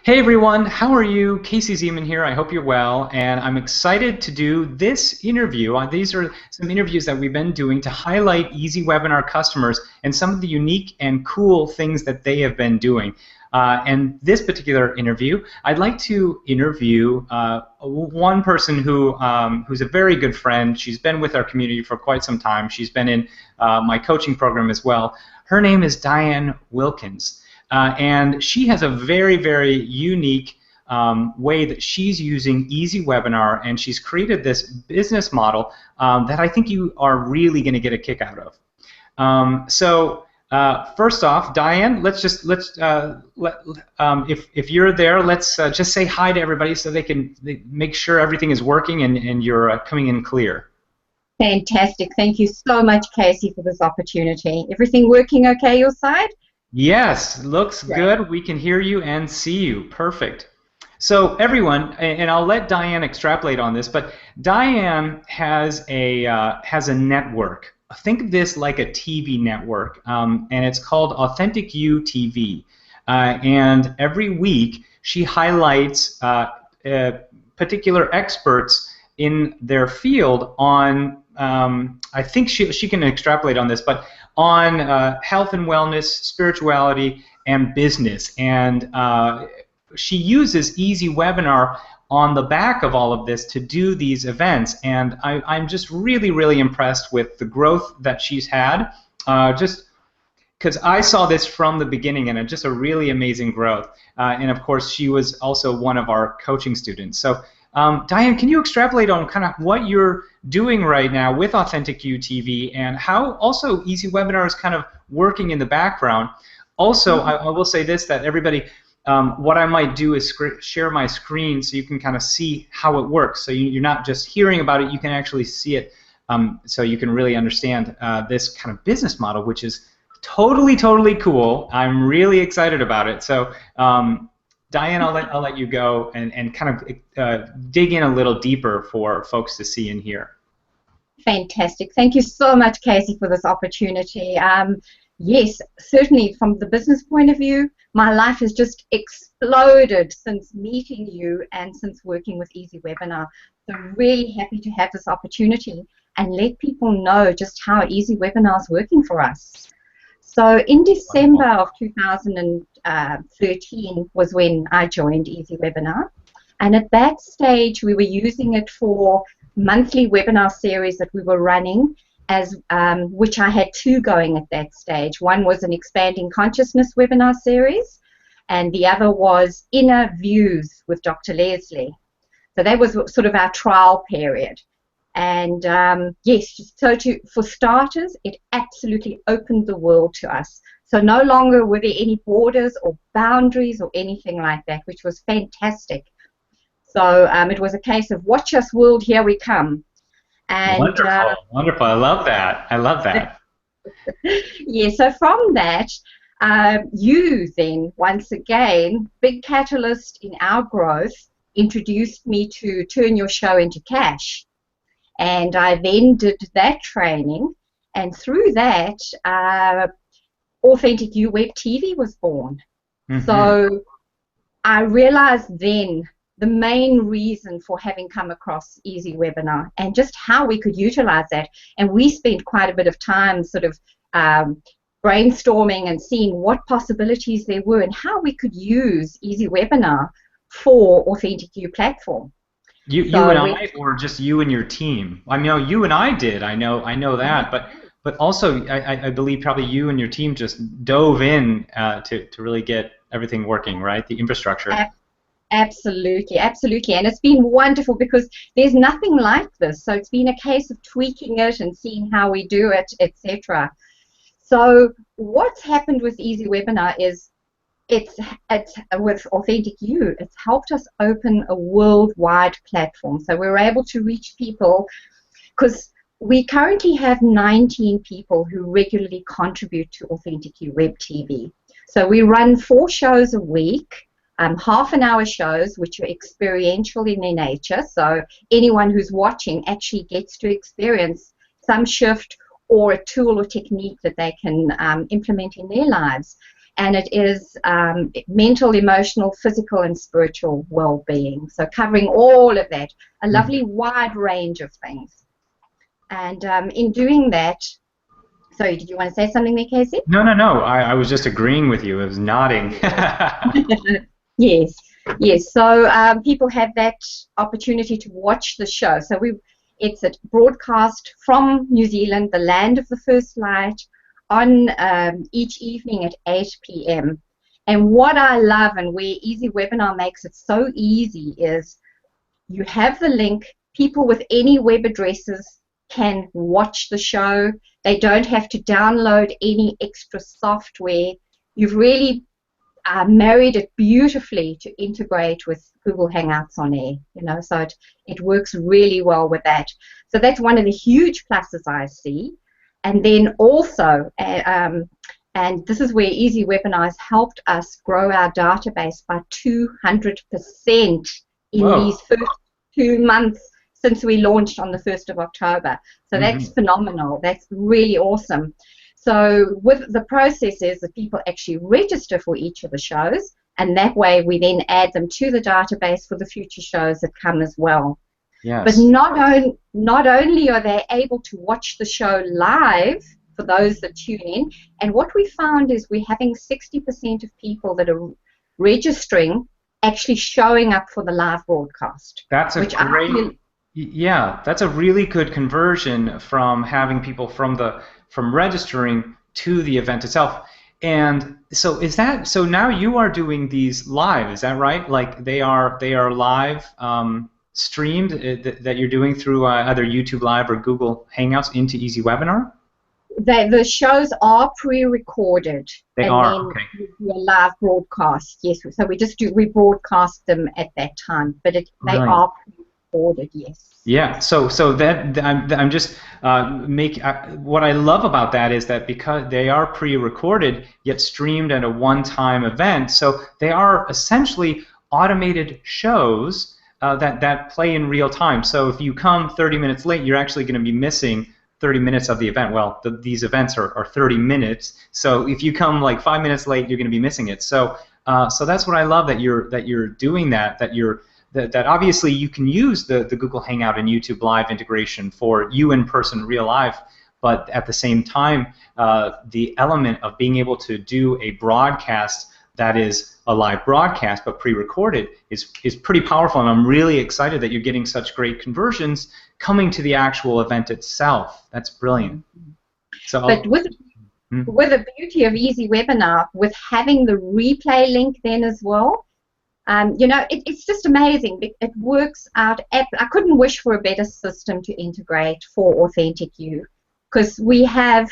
Hey everyone, how are you? Casey Zeman here. I hope you're well, and I'm excited to do this interview. These are some interviews that we've been doing to highlight EasyWebinar customers and some of the unique and cool things that they have been doing. And this particular interview, I'd like to interview one person who's a very good friend. She's been with our community for quite some time. She's been in my coaching program as well. Her name is Diane Wilkins. And she has a very, very unique way that she's using EasyWebinar, and she's created this business model that I think you are really going to get a kick out of. First off, Diane, if you're there, let's just say hi to everybody so they can make sure everything is working and you're coming in clear. Fantastic. Thank you so much, Casey, for this opportunity. Everything working okay your side? Yes, looks good. We can hear you and see you. Perfect. So everyone, and I'll let Diane extrapolate on this, but Diane has a network. Think of this like a TV network, and it's called Authentic You TV. And every week she highlights particular experts in their field on, I think she can extrapolate on this, but on health and wellness, spirituality, and business. And she uses EasyWebinar on the back of all of this to do these events. And I'm just really, really impressed with the growth that she's had, just because I saw this from the beginning, and just a really amazing growth. And of course, she was also one of our coaching students. So Diane, can you extrapolate on kind of what you're doing right now with Authentic You TV and how also EasyWebinar is kind of working in the background? Also, I will say this, that everybody, what I might do is share my screen so you can kind of see how it works. So you're not just hearing about it, you can actually see it, so you can really understand this kind of business model, which is totally, totally cool. I'm really excited about it. So Diane, I'll let you go and kind of dig in a little deeper for folks to see and hear. Fantastic. Thank you so much, Casey, for this opportunity. Yes, certainly from the business point of view, my life has just exploded since meeting you and since working with EasyWebinar. So really happy to have this opportunity and let people know just how EasyWebinar is working for us. So in December of 2013 was when I joined EasyWebinar, and at that stage we were using it for monthly webinar series that we were running, which I had two going at that stage. One was an Expanding Consciousness webinar series, and the other was Inner Views with Dr. Leslie. So that was sort of our trial period. And yes, so for starters, it absolutely opened the world to us. So no longer were there any borders or boundaries or anything like that, which was fantastic. So it was a case of watch us world, here we come. And, wonderful, wonderful. I love that. I love that. Yeah, so from that, you then, once again, big catalyst in our growth, introduced me to Turn Your Show into Cash. And I then did that training, and through that, Authentic You Web TV was born. Mm-hmm. So I realized then the main reason for having come across EasyWebinar and just how we could utilize that. And we spent quite a bit of time sort of brainstorming and seeing what possibilities there were and how we could use EasyWebinar for Authentic You platform. You and I, or just you and your team? I know you and I did. I know that, but also I believe probably you and your team just dove in to really get everything working, right? The infrastructure. Absolutely, absolutely, and it's been wonderful because there's nothing like this. So it's been a case of tweaking it and seeing how we do it, etc. So what's happened with EasyWebinar is it's with Authentic You, it's helped us open a worldwide platform. So we're able to reach people because we currently have 19 people who regularly contribute to Authentic You Web TV. So we run 4 shows a week, half-an-hour shows, which are experiential in their nature. So anyone who's watching actually gets to experience some shift or a tool or technique that they can implement in their lives. and it is mental, emotional, physical, and spiritual well-being. So covering all of that, a lovely wide range of things. And in doing that, sorry, did you want to say something there, Casey? No, no, no. I was just agreeing with you. I was nodding. Yes, yes. So people have that opportunity to watch the show. So it's a broadcast from New Zealand, the land of the first light, on each evening at 8 p.m. And what I love, and where EasyWebinar makes it so easy, is you have the link. People with any web addresses can watch the show. They don't have to download any extra software. You've really married it beautifully to integrate with Google Hangouts on air, you know, so it works really well with that. So that's one of the huge pluses I see. And then also, and this is where EasyWebinar has helped us grow our database by 200% in these first 2 months since we launched on the 1st of October. So that's phenomenal. That's really awesome. So with the process is that people actually register for each of the shows, and that way we then add them to the database for the future shows that come as well. Yes. But not only are they able to watch the show live for those that tune in, and what we found is we're having 60% of people that are registering actually showing up for the live broadcast. That's a great... Yeah, that's a really good conversion from having people from registering to the event itself. And so so now you are doing these live, is that right? Like they are live streamed that you're doing through either YouTube Live or Google Hangouts into EasyWebinar? The shows are pre-recorded. They are, okay. We do a live broadcast, yes. So we broadcast them at that time, but they are pre-recorded, yes. Yeah, so that I'm just what I love about that is that because they are pre-recorded yet streamed at a one-time event, so they are essentially automated shows that play in real time. So if you come 30 minutes late, you're actually going to be missing 30 minutes of the event. Well, these events are 30 minutes, so if you come like 5 minutes late, you're going to be missing it. So that's what I love, that you're doing that obviously you can use the Google Hangout and YouTube Live integration for you in person, real life, but at the same time, the element of being able to do a broadcast that is a live broadcast but pre-recorded is pretty powerful, and I'm really excited that you're getting such great conversions coming to the actual event itself. That's brilliant. So, but with the beauty of EasyWebinar, with having the replay link then as well, you know, it's just amazing. It works out. I couldn't wish for a better system to integrate for Authentic You, because we have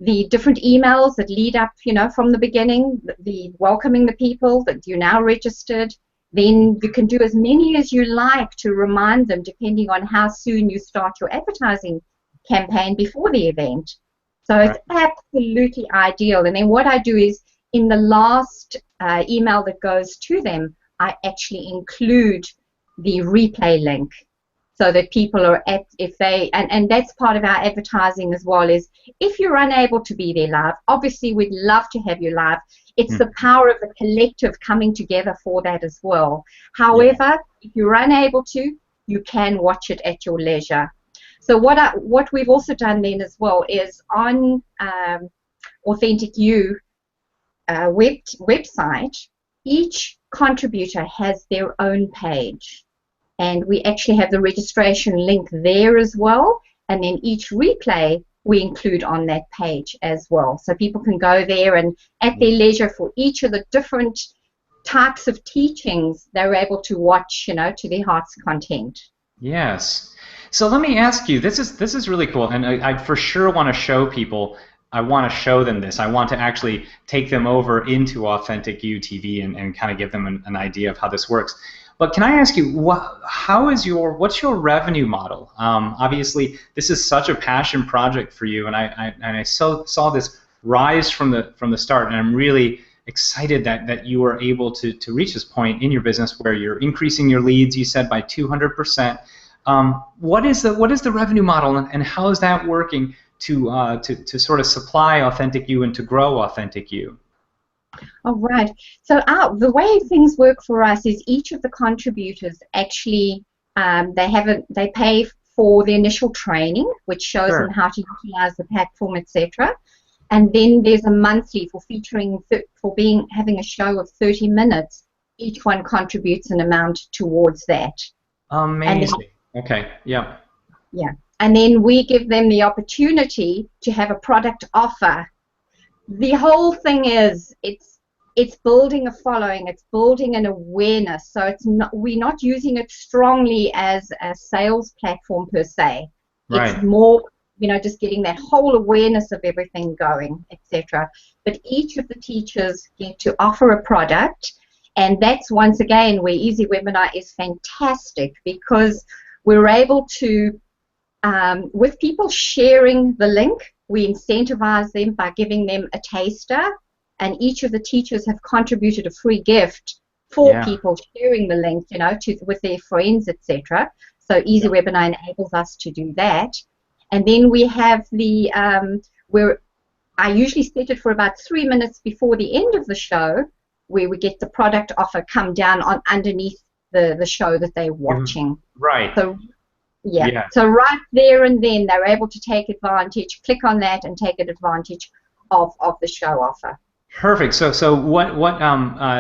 the different emails that lead up, you know, from the beginning, the welcoming the people that you now registered. Then you can do as many as you like to remind them, depending on how soon you start your advertising campaign before the event. So it's absolutely ideal. And then what I do is, in the last email that goes to them, I actually include the replay link, so that people are and that's part of our advertising as well, is if you're unable to be there live, obviously we'd love to have you live. It's the power of the collective coming together for that as well. However, if you're unable to, you can watch it at your leisure. So what we've also done then as well is on Authentic You website, each contributor has their own page, and we actually have the registration link there as well, and then each replay we include on that page as well, so people can go there and at their leisure for each of the different types of teachings they're able to watch, you know, to their heart's content. Yes. So let me ask you, this is really cool, and I for sure want to show people. I want to show them this. I want to actually take them over into Authentic You TV and kind of give them an idea of how this works. But can I ask you, what's your revenue model? Obviously, this is such a passion project for you, and I saw this rise from the start, and I'm really excited that you were able to reach this point in your business where you're increasing your leads, you said, by 200%. What is the revenue model, and how is that working to sort of supply Authentic You and to grow Authentic You? All right. So the way things work for us is each of the contributors actually they pay for the initial training, which shows Sure. them how to utilize the platform, etc. And then there's a monthly for having a show of 30 minutes. Each one contributes an amount towards that. Amazing. Okay. Yeah. Yeah. And then we give them the opportunity to have a product offer. The whole thing is it's building a following, it's building an awareness. So we're not using it strongly as a sales platform per se. Right. It's more, just getting that whole awareness of everything going, etc. But each of the teachers get to offer a product, and that's once again where EasyWebinar is fantastic, because we're able to, with people sharing the link, we incentivize them by giving them a taster, and each of the teachers have contributed a free gift for people sharing the link, with their friends, etc. So EasyWebinar enables us to do that. And then we have the where I usually set it for about 3 minutes before the end of the show, where we get the product offer come down on underneath the show that they're watching. Right. So so right there and then they're able to take advantage, click on that and take advantage of the show offer. Perfect. So what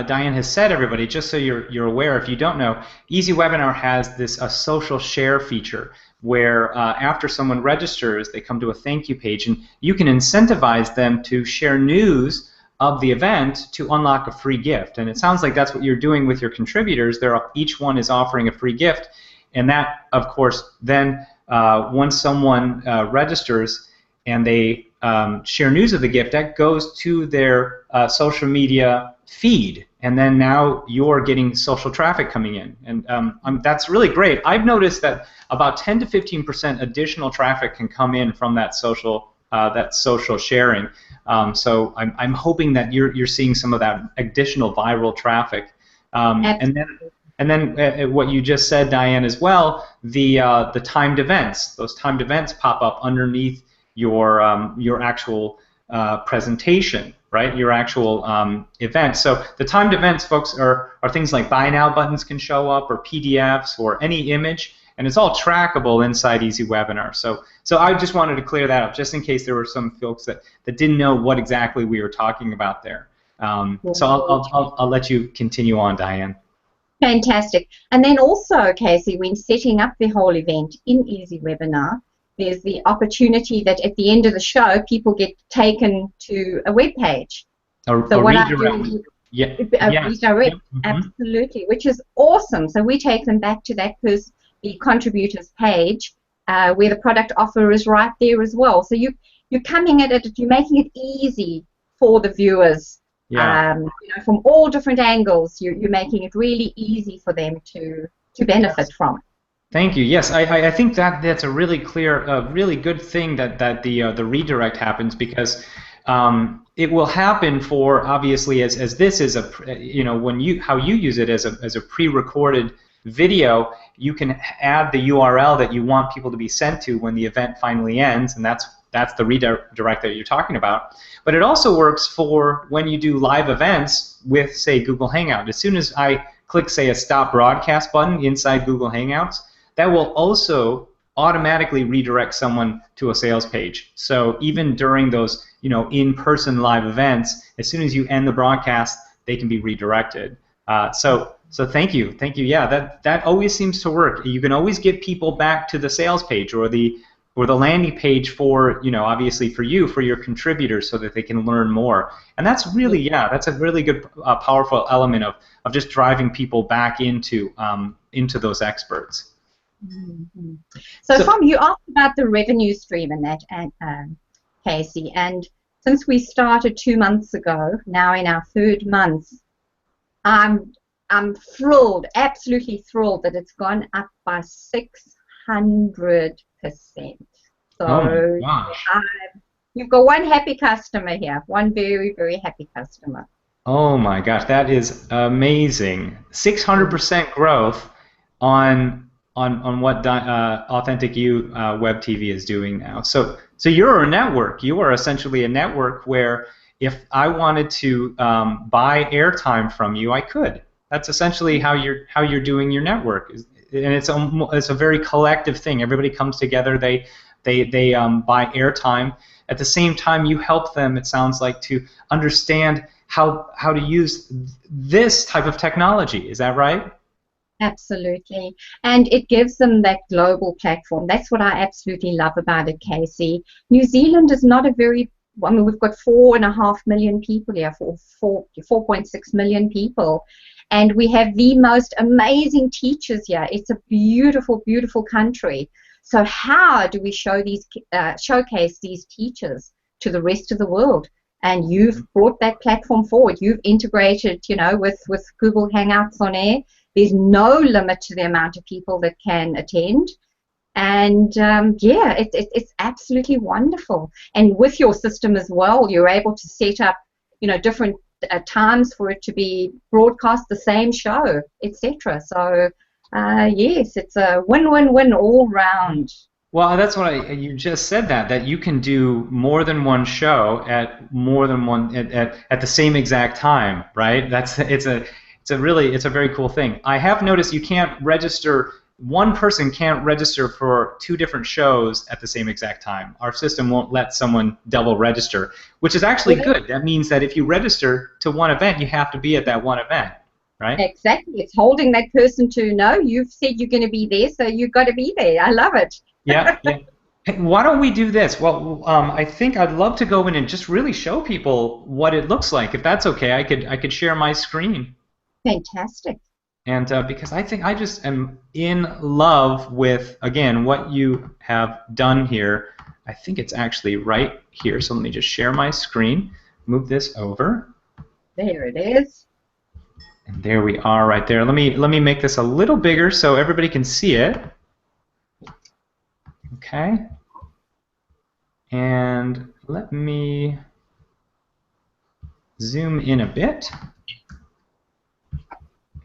Diane has said, everybody, just so you're aware, if you don't know, EasyWebinar has a social share feature where after someone registers, they come to a thank you page, and you can incentivize them to share news of the event to unlock a free gift. And it sounds like that's what you're doing with your contributors. Each one is offering a free gift, and that, of course, then once someone registers and they share news of the gift, that goes to their social media feed, and then now you're getting social traffic coming in, and that's really great. I've noticed that about 10 to 15% additional traffic can come in from that social sharing. So I'm hoping that you're seeing some of that additional viral traffic, and then what you just said, Diane, as well, the timed events. Those timed events pop up underneath your actual presentation, right? Your actual event. So the timed events, folks, are things like buy now buttons can show up, or PDFs, or any image, and it's all trackable inside EasyWebinar. So I just wanted to clear that up, just in case there were some folks that didn't know what exactly we were talking about there. So I'll let you continue on, Diane. Fantastic. And then also, Casey, when setting up the whole event in EasyWebinar, there's the opportunity that at the end of the show, people get taken to a web page. A redirect. Redirect, absolutely, which is awesome. So we take them back to the contributors page where the product offer is right there as well. So you're coming at it, you're making it easy for the viewers. From all different angles, you're making it really easy for them to benefit from it. Thank you. Yes, I think that's a really clear, really good thing that the redirect happens, because it will happen for, obviously, as this is how you use it as a pre-recorded video, you can add the URL that you want people to be sent to when the event finally ends, and that's the redirect that you're talking about. But it also works for when you do live events with, say, Google Hangout. As soon as I click, say, a stop broadcast button inside Google Hangouts, that will also automatically redirect someone to a sales page. So even during those in-person live events, as soon as you end the broadcast, they can be redirected. So thank you. Yeah, that always seems to work. You can always get people back to the sales page or the landing page for, obviously for your contributors, so that they can learn more. And that's really, that's a really good, powerful element of just driving people back into those experts. Mm-hmm. So Tom, you asked about the revenue stream in that, Casey, and since we started 2 months ago, now in our 3rd month, I'm thrilled, absolutely thrilled, that it's gone up by 600%. So you've got one happy customer here, one very, very happy customer. Oh my gosh, that is amazing! 600% growth on what Authentic You Web TV is doing now. So So you're a network. You are essentially a network where if I wanted to buy airtime from you, I could. That's essentially how you're doing your network, and it's a very collective thing. Everybody comes together. They buy airtime. At the same time, you help them. It sounds like to understand how to use this type of technology. Is that right? Absolutely. And it gives them that global platform. That's what I absolutely love about it, Casey. New Zealand is not a very, I mean, we've got 4.5 million people here, 4.6 million people. And we have the most amazing teachers here. It's a beautiful, beautiful country. So how do we showcase these teachers to the rest of the world? And you've brought that platform forward. You've integrated, you know, with Google Hangouts on air. There's no limit to the amount of people that can attend. And yeah, it's absolutely wonderful. And with your system as well, you're able to set up, you know, different times for it to be broadcast the same show, etc. So yes, it's a win-win-win all round. Well, that's what you just said, that you can do more than one show at more than one at the same exact time, right? It's a very cool thing. I have noticed you can't register. One person can't register for 2 different shows at the same exact time. Our system won't let someone double register, which is actually good. That means that if you register to one event, you have to be at that one event, right? Exactly. It's holding that person to, no, you've said you're going to be there, so you've got to be there. I love it. Yeah. Hey, why don't we do this? Well, I think I'd love to go in and just really show people what it looks like. If that's okay, I could share my screen. Fantastic. And because I think I just am in love with, again, what you have done here. I think it's actually right here. So let me just share my screen, move this over. There it is. And there we are right there. Let me make this a little bigger so everybody can see it. Okay. And let me zoom in a bit.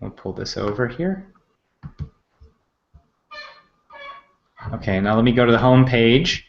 We'll pull this over here. Okay, now let me go to the home page.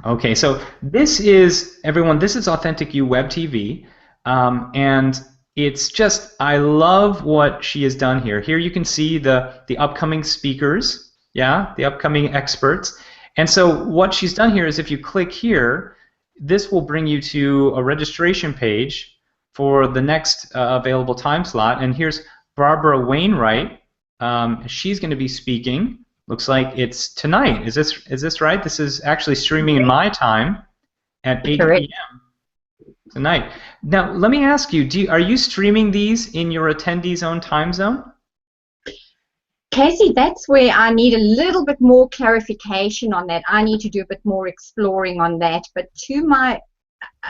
Okay, so this is, everyone, this is Authentic You Web TV, and it's just, I love what she has done here. Here you can see the upcoming speakers, yeah, the upcoming experts. And so what she's done here is if you click here, this will bring you to a registration page for the next available time slot. And here's Barbara Wainwright. She's going to be speaking. Looks like it's tonight. Is this right? This is actually streaming in my time at 8 p.m. tonight. Now, let me ask you, are you streaming these in your attendees' own time zone? Casey, that's where I need a little bit more clarification on that. I need to do a bit more exploring on that. But to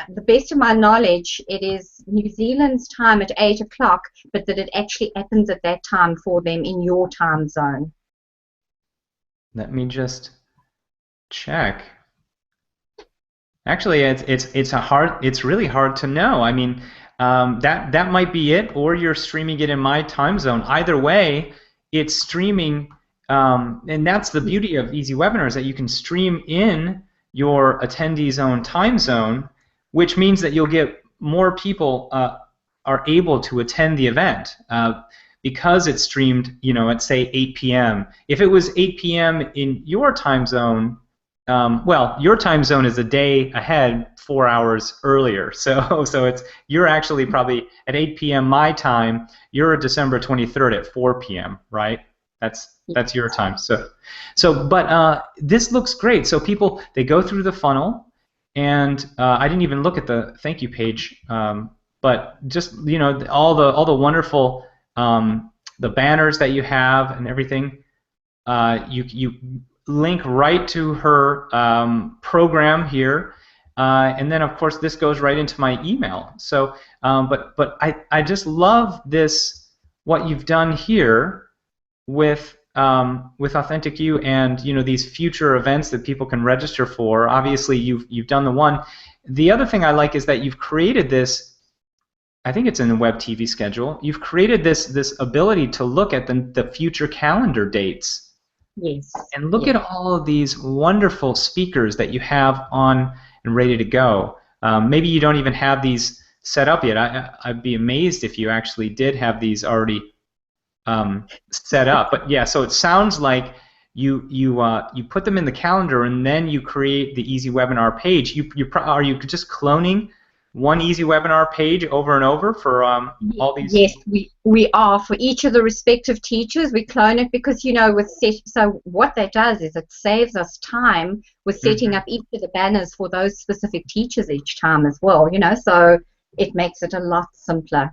the best of my knowledge, it is New Zealand's time at 8 o'clock, but that it actually happens at that time for them in your time zone. Let me just check. Actually, it's really hard to know. I mean, that might be it, or you're streaming it in my time zone. Either way, it's streaming, and that's the beauty of EasyWebinar, is that you can stream in your attendee's own time zone, which means that you'll get more people are able to attend the event because it's streamed, you know, at say 8 p.m. If it was 8 p.m. in your time zone, well, your time zone is a day ahead, 4 hours earlier. So you're actually probably at 8 p.m. my time. You're December 23rd at 4 p.m. right? That's your time. But this looks great. So people, they go through the funnel, and I didn't even look at the thank you page, but just, you know, all the wonderful the banners that you have and everything. You link right to her program here, and then of course this goes right into my email. So, but I just love this, what you've done here with Authentic You, and you know, these future events that people can register for. Obviously, you've done the one. The other thing I like is that you've created this. I think it's in the web TV schedule. You've created this ability to look at the future calendar dates Yes. And look at all of these wonderful speakers that you have on and ready to go. Maybe you don't even have these set up yet. I'd be amazed if you actually did have these already set up. But yeah, so it sounds like you put them in the calendar and then you create the EasyWebinar page. Are you just cloning one EasyWebinar page over and over for all these? Yes, we are. For each of the respective teachers, we clone it because, you know, so what that does is it saves us time with setting up each of the banners for those specific teachers each time as well, you know, so it makes it a lot simpler.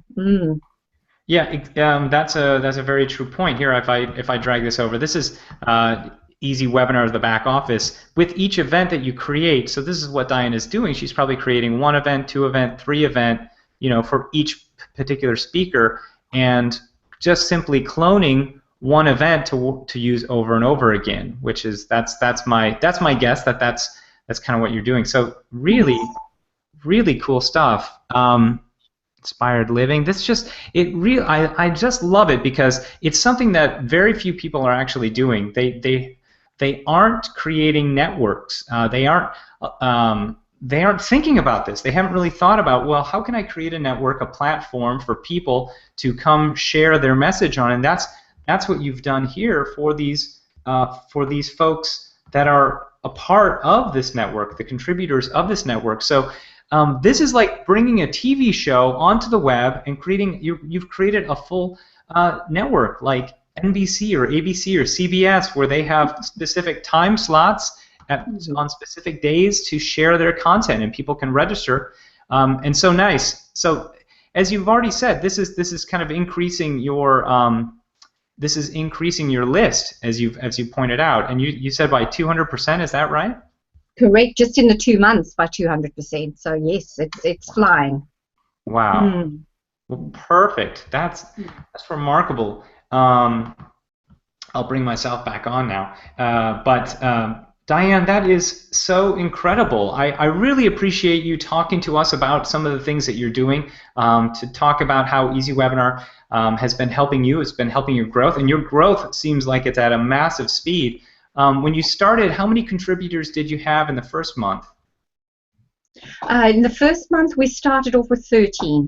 Yeah, that's a very true point. Here, if I drag this over, this is EasyWebinar, the back office. With each event that you create, so this is what Diane is doing. She's probably creating 1 event, 2 event, 3 event, you know, for each particular speaker, and just simply cloning 1 event to use over and over again. Which is that's my guess that's kind of what you're doing. So really, really cool stuff. Inspired living. I just love it because it's something that very few people are actually doing. They aren't creating networks. They aren't thinking about this. They haven't really thought about, well, how can I create a network, a platform for people to come share their message on? And that's what you've done here for these folks that are a part of this network, the contributors of this network. So this is like bringing a TV show onto the web and you've created a full network like NBC or ABC or CBS, where they have specific time slots on specific days to share their content, and people can register. And so nice. So as you've already said, this is kind of increasing your list, as you pointed out, and you said by 200%. Is that right? Correct, just in the 2 months by 200%. So yes, it's flying. Wow. Well, perfect. That's remarkable. I'll bring myself back on now. But Diane, that is so incredible. I really appreciate you talking to us about some of the things that you're doing, to talk about how EasyWebinar has been helping you. It's been helping your growth, and your growth seems like it's at a massive speed. When you started, how many contributors did you have in the first month? In the first month, we started off with 13.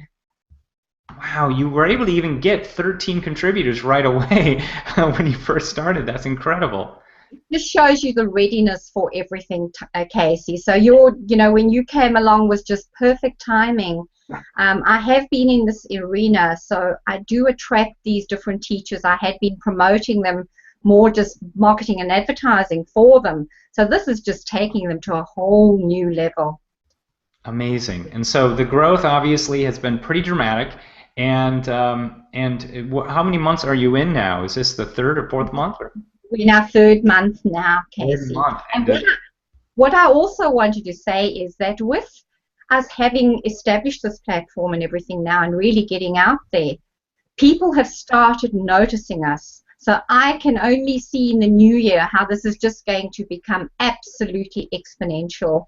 Wow, you were able to even get 13 contributors right away when you first started. That's incredible. This shows you the readiness for everything, Casey. So when you came along was just perfect timing. I have been in this arena, so I do attract these different teachers. I had been promoting them, more just marketing and advertising for them. So this is just taking them to a whole new level. Amazing. And so the growth obviously has been pretty dramatic. And how many months are you in now? Is this the 3rd or 4th month? We're in our 3rd month now, Casey. 3rd month. And what I also wanted to say is that with us having established this platform and everything now and really getting out there, people have started noticing us. So I can only see in the new year how this is just going to become absolutely exponential.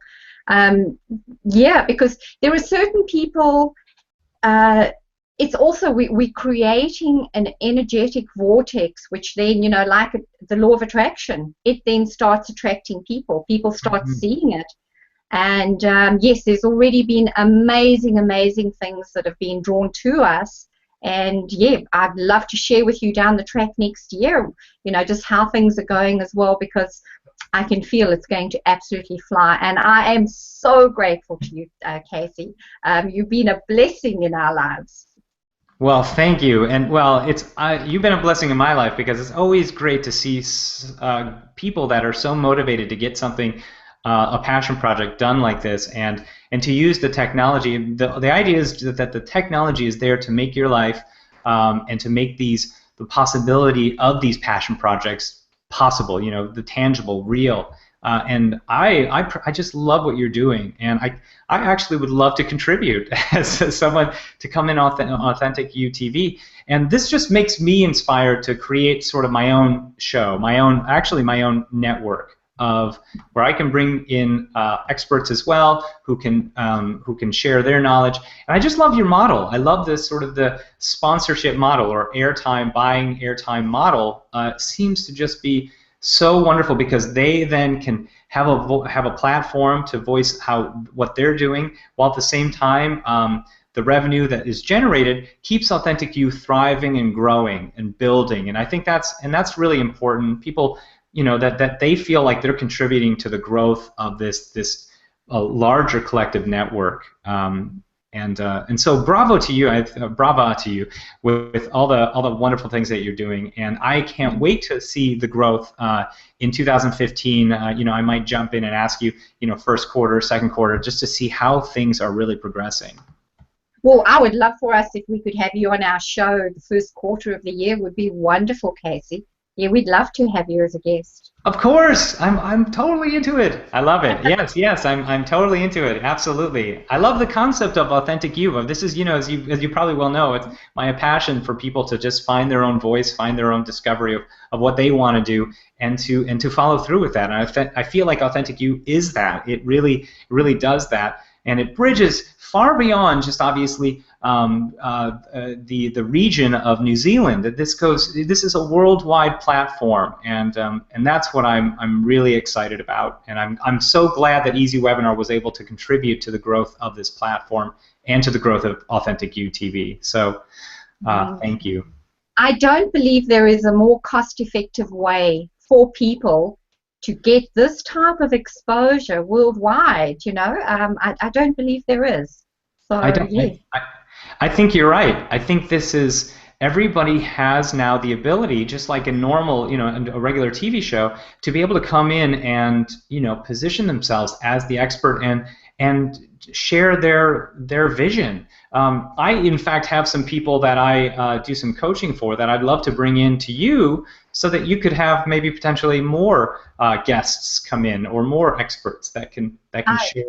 Yeah, because there are certain people, it's also, we're creating an energetic vortex, which then, like the law of attraction, it then starts attracting people. People start seeing it. And yes, there's already been amazing, amazing things that have been drawn to us. And yeah, I'd love to share with you down the track next year, just how things are going as well, because I can feel it's going to absolutely fly. And I am so grateful to you, Casey. You've been a blessing in our lives. Well, thank you. And well, you've been a blessing in my life, because it's always great to see people that are so motivated to get something, a passion project done like this, and to use the technology. The idea is that the technology is there to make your life and to make the possibility of these passion projects possible, the tangible, real. And I just love what you're doing, and I actually would love to contribute as someone to come in Authentic You TV. And this just makes me inspired to create sort of my own show, my own network of where I can bring in experts as well who can share their knowledge. And I just love your model. I love this sort of the sponsorship model, or buying airtime model. Seems to just be so wonderful because they then can have a platform to voice what they're doing, while at the same time the revenue that is generated keeps Authentic You thriving and growing and building. And I think that's really important. People, that they feel like they're contributing to the growth of this larger collective network. And so bravo to you, brava to you with all the wonderful things that you're doing, and I can't wait to see the growth in 2015. I might jump in and ask you, first quarter, second quarter, just to see how things are really progressing. Well, I would love for us if we could have you on our show the first quarter of the year. Would be wonderful, Casey. Yeah, we'd love to have you as a guest. Of course, I'm totally into it. I love it. Yes, I'm totally into it. Absolutely. I love the concept of Authentic You. This is, as you probably well know, it's my passion for people to just find their own voice, find their own discovery of what they want to do, and to follow through with that. And I feel like Authentic You is that. It really does that, and it bridges far beyond just obviously the region of New Zealand. This is a worldwide platform, and that's what I'm really excited about. And I'm so glad that EasyWebinar was able to contribute to the growth of this platform and to the growth of Authentic You TV. So thank you. I don't believe there is a more cost-effective way for people to get this type of exposure worldwide. I don't believe there is. So I think you're right. I think everybody has now the ability, just like a normal, a regular TV show, to be able to come in and, position themselves as the expert and share their vision. I, in fact, have some people that I do some coaching for that I'd love to bring in to you so that you could have maybe potentially more guests come in or more experts that can share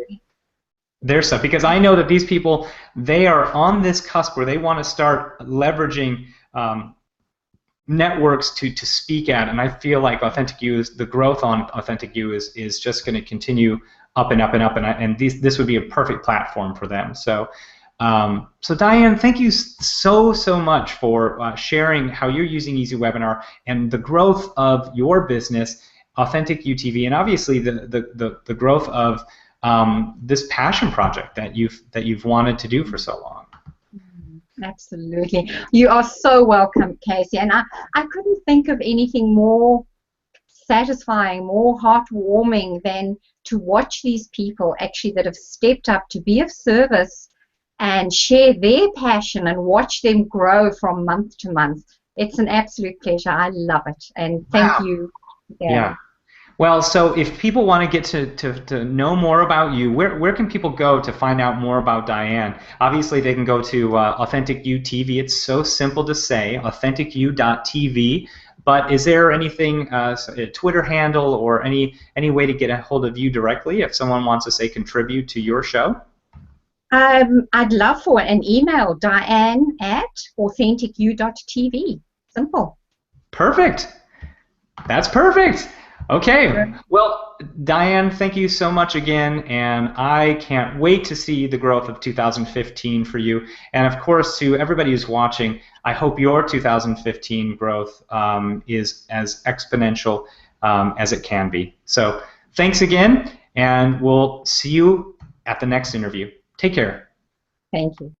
their stuff, because I know that these people, they are on this cusp where they want to start leveraging networks to speak at, and I feel like the growth on Authentic You is just going to continue up and up and up, and this would be a perfect platform for them. So Diane, thank you so much for sharing how you're using EasyWebinar and the growth of your business, Authentic You TV, and obviously the growth of this passion project that you've wanted to do for so long. Absolutely. You are so welcome, Casey. And I couldn't think of anything more satisfying, more heartwarming than to watch these people actually that have stepped up to be of service and share their passion and watch them grow from month to month. It's an absolute pleasure. I love it. And thank you. Yeah. Well, so if people want to get to know more about you, where can people go to find out more about Diane? Obviously, they can go to Authentic You TV. It's so simple to say, AuthenticYou.tv. But is there anything, a Twitter handle or any way to get a hold of you directly if someone wants to, say, contribute to your show? I'd love for an email, Diane@AuthenticYou.tv. Simple. Perfect. That's perfect. Okay, well, Diane, thank you so much again, and I can't wait to see the growth of 2015 for you. And of course, to everybody who's watching, I hope your 2015 growth is as exponential as it can be. So thanks again, and we'll see you at the next interview. Take care. Thank you.